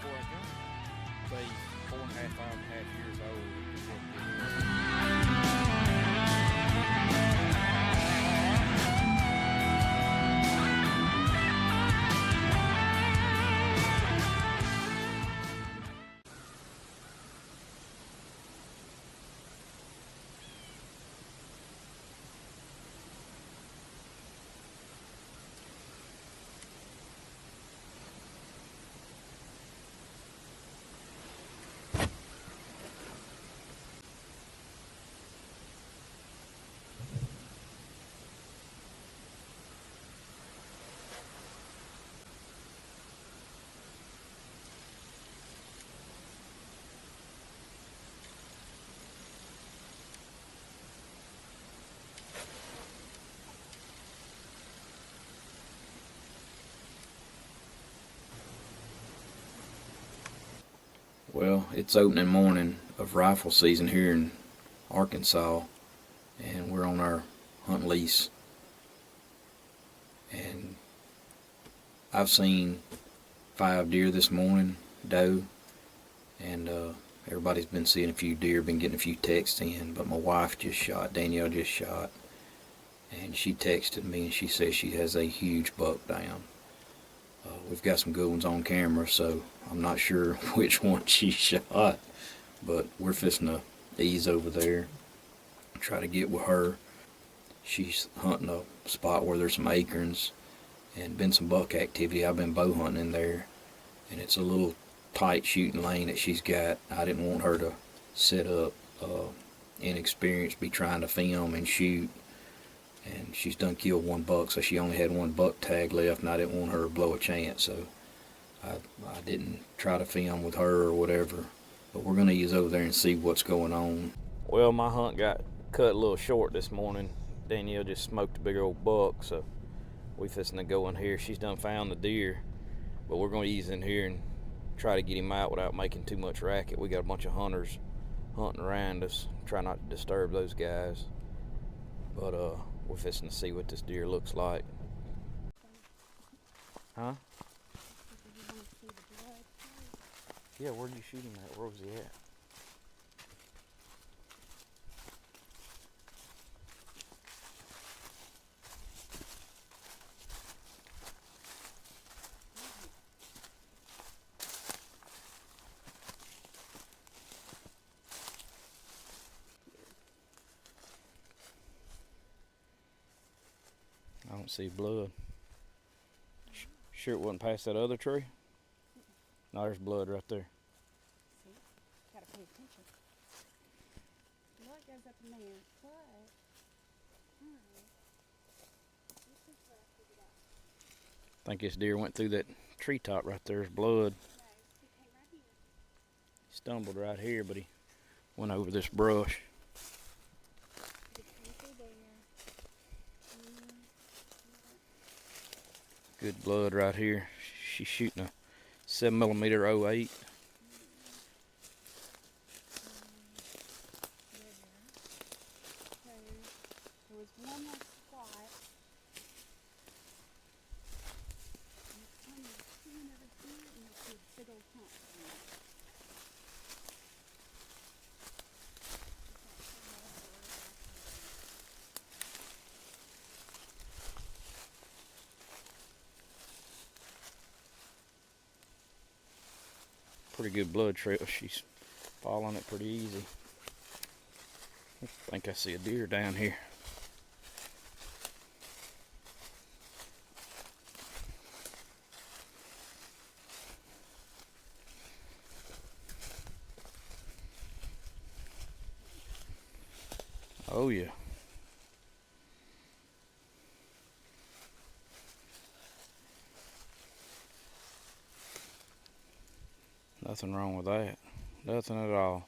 before I come. Say 4.5, 5.5 years old. Well, it's opening morning of rifle season here in Arkansas, and we're on our hunt lease. And I've seen 5 deer this morning, doe, and everybody's been seeing a few deer, been getting a few texts in, but my wife just shot, Danielle just shot, and she texted me and she says she has a huge buck down. We've got some good ones on camera, so I'm not sure which one she shot, but we're fixing to ease over there, try to get with her. She's hunting a spot where there's some acorns and been some buck activity. I've been bow hunting in there, and it's a little tight shooting lane that she's got. I didn't want her to set up inexperienced, be trying to film and shoot. And she's done killed one buck, so she only had one buck tag left, and I didn't want her to blow a chance, so I didn't try to film with her or whatever. But we're going to ease over there and see what's going on. Well, my hunt got cut a little short this morning. Danielle just smoked a big old buck, so we fixing to go in here. She's done found the deer, but we're going to ease in here and try to get him out without making too much racket. We got a bunch of hunters hunting around us. Try not to disturb those guys. But we're fixing to see what this deer looks like. Huh? Yeah, where did you shoot him at? Where was he at? I don't see blood. Sure it wasn't past that other tree? No, there's blood right there. See? Gotta pay attention. Blood goes up in there. But, alright. This is what I figured out. I think this deer went through that treetop right there. There's blood. No, he came right here. He stumbled right here, but he went over this brush. He came through there. Good blood right here. She's shooting a 7mm 08. There was one more spot. And it's kind of sitting over here, and you see a big old hump. Pretty good blood trail. She's following it pretty easy. I think I see a deer down here. Oh yeah. Nothing wrong with that. Nothing at all.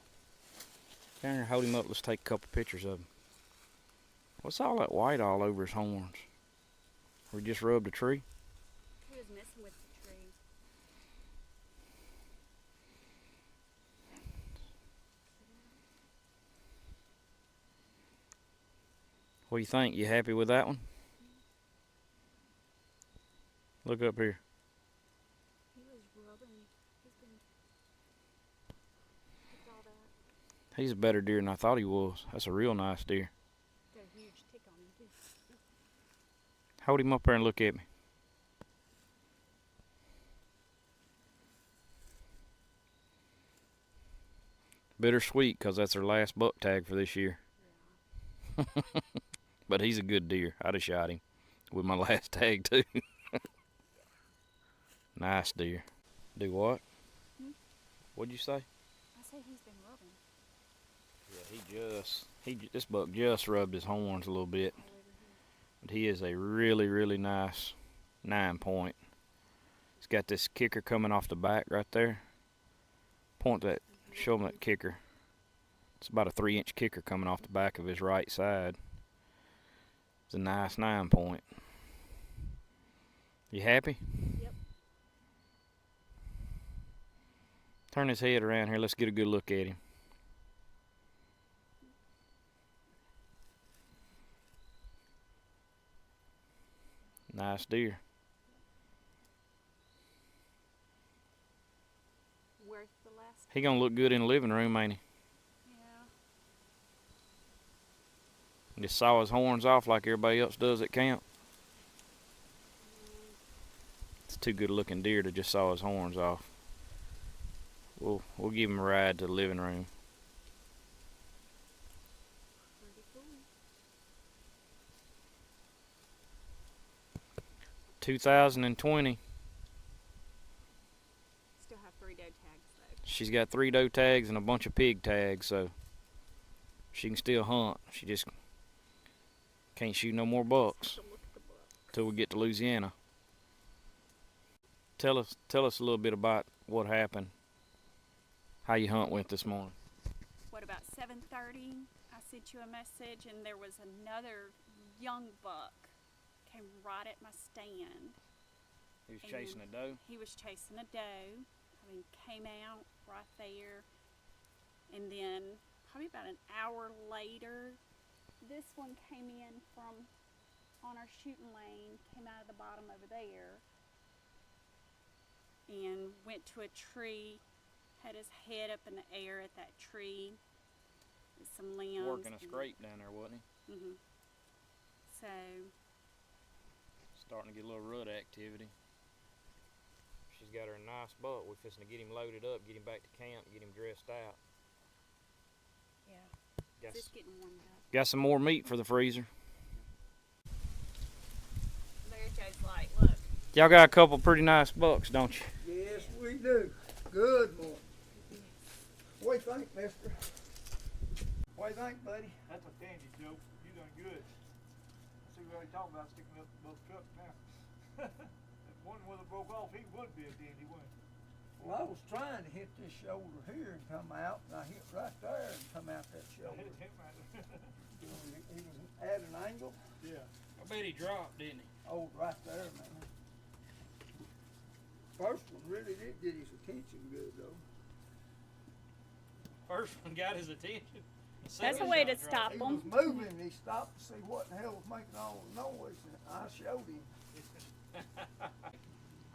Down here, hold him up. Let's take a couple pictures of him. What's all that white all over his horns? We just rubbed a tree? He was messing with the tree. What do you think? You happy with that one? Look up here. He was rubbing. He's been He's a better deer than I thought he was. That's a real nice deer. Got a huge tick on him too. Hold him up there and look at me. Bittersweet, because that's her last buck tag for this year. Yeah. But he's a good deer. I'd have shot him with my last tag too. Nice deer. Do what? What'd you say? I say he's been rubbing. Yeah, this buck just rubbed his horns a little bit. But he is a really, really nice 9-point. He's got this kicker coming off the back right there. Show him that kicker. It's about a 3-inch kicker coming off the back of his right side. It's a nice 9-point. You happy? Yep. Turn his head around here. Let's get a good look at him. Nice deer. Where's the last? He gonna look good in the living room, ain't he? Yeah. Just saw his horns off like everybody else does at camp. It's too good looking deer to just saw his horns off. We'll give him a ride to the living room. Pretty cool. 2020. Still have 3 doe tags though. She's got 3 doe tags and a bunch of pig tags, so she can still hunt. She just can't shoot no more bucks So look at the buck. till we get to Louisiana. Tell us a little bit about what happened. How your hunt went this morning. What about 7:30? I sent you a message and there was another young buck came right at my stand. He was And chasing a doe. He was chasing a doe. I mean, came out right there. And then probably about an hour later, this one came in from on our shooting lane, came out of the bottom over there and went to a tree, had his head up in the air at that tree with some limbs. Working a scrape down there, wasn't he? Mm-hmm. So, Starting to get a little rut activity. She's got her a nice buck. We're fixing to get him loaded up, get him back to camp, get him dressed out. yeah, Got, just getting warmed up. got some more meat for the freezer. There's Joe's light, look. Y'all got a couple pretty nice bucks, don't you? Yes, we do. Good morning. What do you think, mister? What do you think, buddy? That's a dandy, Joe. You done good. See, we already talked about sticking up both trucks now. If one would have broke off, he would be a dandy, wouldn't he? Well, I was trying to hit this shoulder here and come out, and I hit right there and come out that I shoulder. hit him right there. He was at an angle. Yeah. I bet he dropped, didn't he? Oh, right there, man. First one really did get his attention good, though. First one got his attention. That's a way to stop He them. was moving, and he stopped to see what the hell was making all the noise, and I showed him.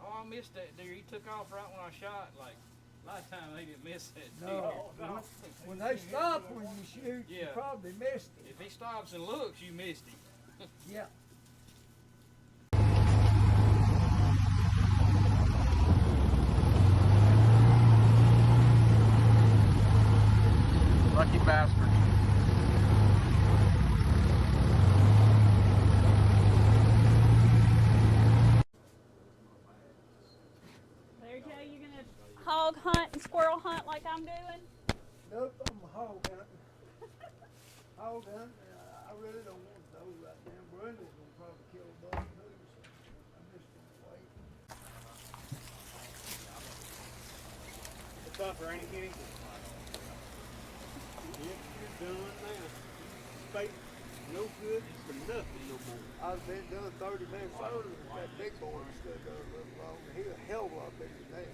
Oh, I missed that deer. He took off right when I shot. Like, a lot of times they didn't miss that deer. No, when they stop when you shoot, you Yeah. probably missed it. If he stops and looks, you missed him. Yeah. Lucky bastard. There, Joe, you gonna hog hunt and squirrel hunt like I'm doing? Nope, I'm hog hunting. Hog hunting, I really don't want those right now. Brenda's gonna probably kill a buck too, so I'm just gonna wait. What's up, Randy Kenny? Yep, you're done now. Bait, no good for nothing no more. I've been done 30 minutes earlier with that big boy stood there a little longer. He a hell of a lot bigger than that.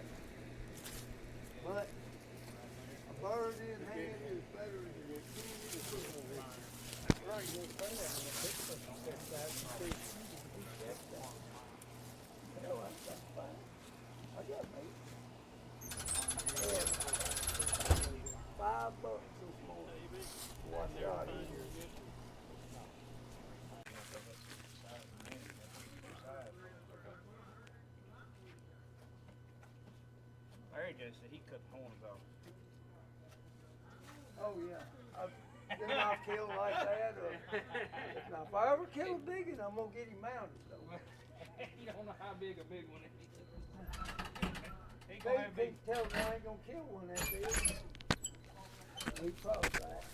But a bird in hand is better than a kid in the field. That's right, you'll say that when the big person steps out and says, he steps out. Hell, that's fine. I got me. 5 bucks this morning. one shot either. Larry just said he cut the horns off. Oh yeah. Then I'll kill like that. Now if I ever kill a big one, I'm gonna get him mounted though. You don't know how big a big one is. He Big, gonna have big tell me I ain't gonna kill one that big. He probably that.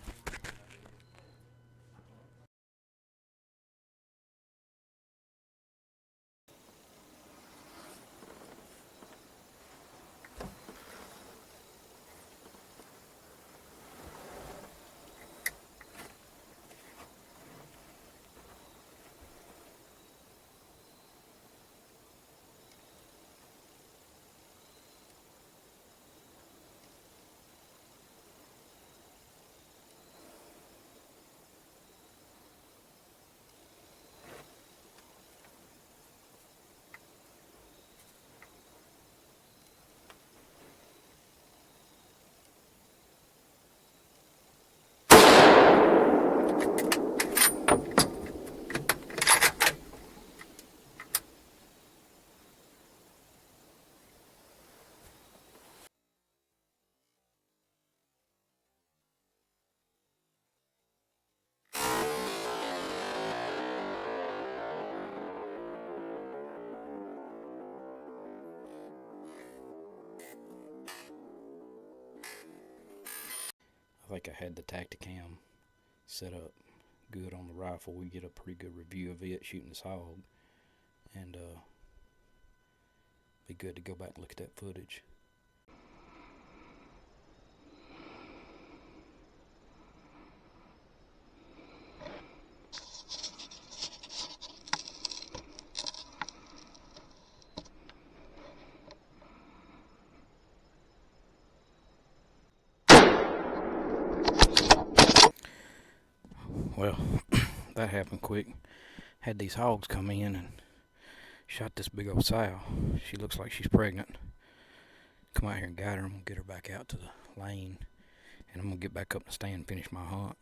I think I had the Tacticam set up good on the rifle. We get a pretty good review of it shooting this hog, and be good to go back and look at that footage. Well, that happened quick. Had these hogs come in and shot this big old sow. She looks like she's pregnant. Come out here and guide her. I'm going to get her back out to the lane, and I'm going to get back up in the stand and finish my hunt.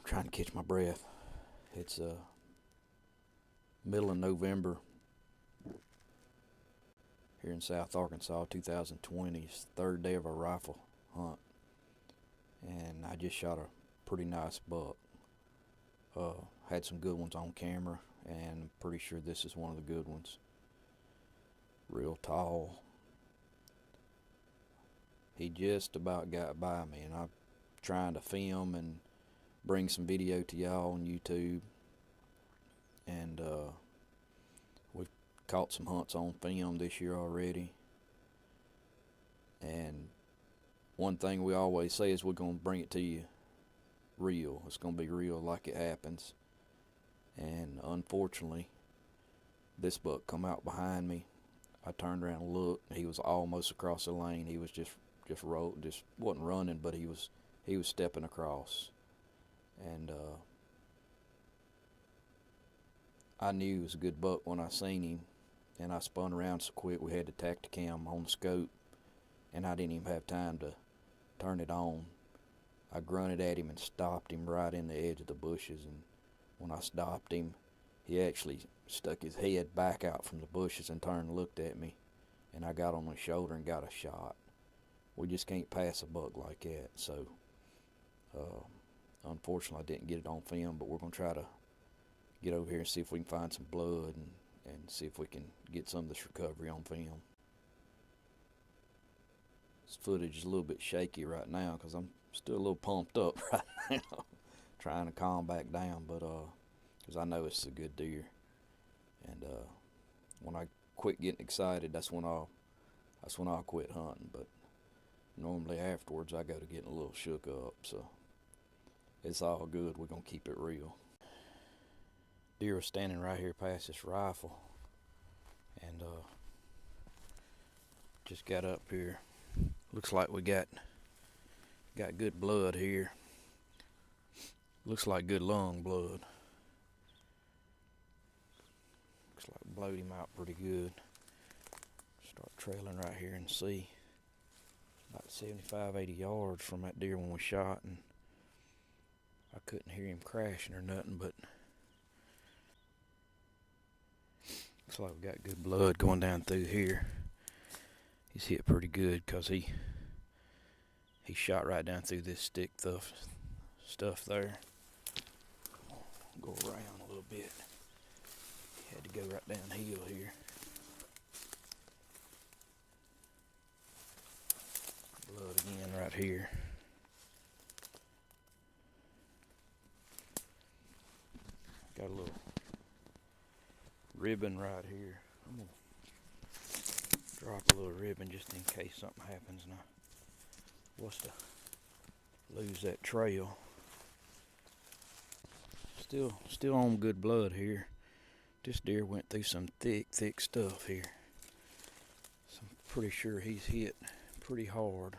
Trying to catch my breath. It's middle of November here in South Arkansas, 2020. It's the third day of our rifle hunt, and I just shot a pretty nice buck. Had some good ones on camera, and I'm pretty sure this is one of the good ones. Real tall. He just about got by me, and I'm trying to film and bring some video to y'all on YouTube, and we've caught some hunts on film this year already, and one thing we always say is we're going to bring it to you real. It's going to be real like it happens, and unfortunately this buck come out behind me. I turned around and looked. He was almost across the lane. He was just wasn't running, but he he was stepping across, and I knew he was a good buck when I seen him, and I spun around so quick we had the Tacticam on the scope, and I didn't even have time to turn it on. I grunted at him and stopped him right in the edge of the bushes, and when I stopped him, he actually stuck his head back out from the bushes and turned and looked at me, and I got on my shoulder and got a shot. We just can't pass a buck like that, so unfortunately I didn't get it on film, but we're going to try to get over here and see if we can find some blood and see if we can get some of this recovery on film. This footage is a little bit shaky right now because I'm still a little pumped up right now, trying to calm back down, but because I know it's a good deer, and when I quit getting excited, that's when I'll quit hunting. But normally afterwards I go to getting a little shook up, so it's all good. We're gonna keep it real. Deer was standing right here past this rifle, and just got up here. Looks like we got good blood here. Looks like good lung blood. Looks like blowed him out pretty good. Start trailing right here and see. About 75, 80 yards from that deer when we shot, and I couldn't hear him crashing or nothing, but looks like we got good blood going down through here. He's hit pretty good because he shot right down through this stick stuff there. Go around a little bit. Had to go right downhill here. Blood again right here. Got a little ribbon right here. I'm gonna drop a little ribbon just in case something happens and I was to lose that trail. Still on good blood here. This deer went through some thick stuff here. So I'm pretty sure he's hit pretty hard.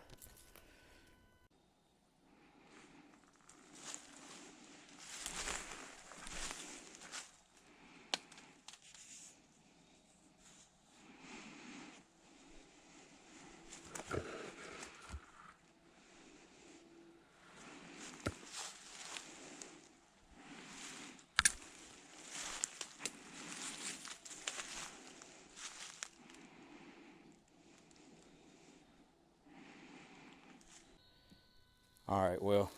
Alright, well,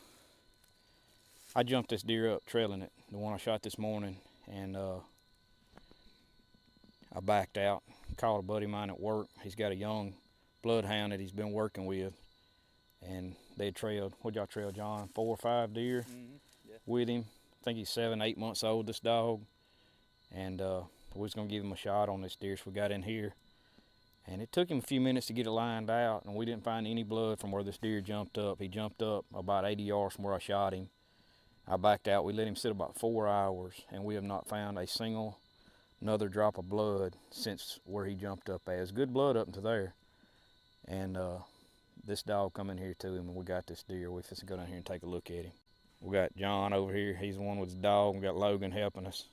I jumped this deer up trailing it, the one I shot this morning, and I backed out, called a buddy of mine at work. He's got a young bloodhound that he's been working with, and they trailed, what'd y'all trail, John? 4 or 5 deer with him. I think he's 7, 8 months old, this dog, and we was gonna give him a shot on this deer, so we got in here. And it took him a few minutes to get it lined out, and we didn't find any blood from where this deer jumped up. He jumped up about 80 yards from where I shot him. I backed out. We let him sit about 4 hours, and we have not found another drop of blood since where he jumped up at. It's good blood up to there. And this dog come in here to him, and we got this deer. We just go down here and take a look at him. We got John over here. He's the one with the dog. We got Logan helping us.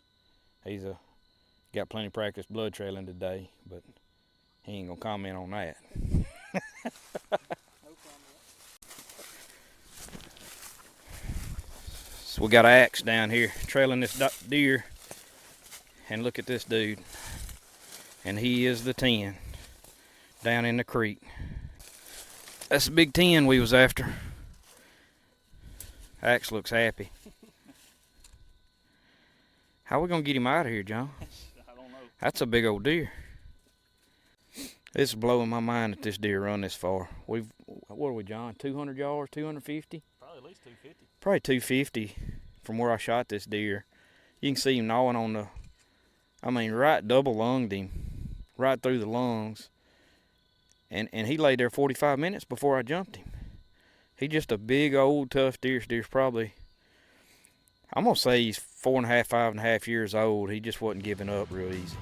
He's got plenty of practice blood trailing today, but he ain't gonna comment on that. So we got an axe down here trailing this deer, and look at this dude. And he is the 10 down in the creek. That's the big 10 we was after. Axe looks happy. How we gonna get him out of here, John? I don't know. That's a big old deer. It's blowing my mind that this deer run this far. What are we, John? 200 yards, 250? Probably at least 250. Probably 250 from where I shot this deer. You can see him gnawing on right double lunged him, right through the lungs. And he laid there 45 minutes before I jumped him. He's just a big old tough deer. This deer's probably, I'm gonna say he's 4.5, 5.5 years old. He just wasn't giving up real easy.